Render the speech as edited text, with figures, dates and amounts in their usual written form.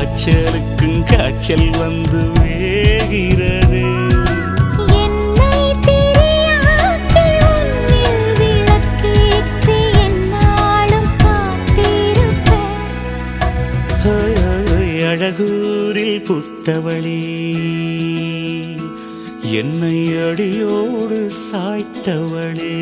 காய்ச்சலுக்கும் காய்ச்சல் வந்து வேகிறது. என்னை திரியாக்கி உன்னில் விளக்கேற்றி என்னாலும் காத்திருப்பேன். அழகூரில் புத்தவளே என்னை அடியோடு சாய்த்தவளே.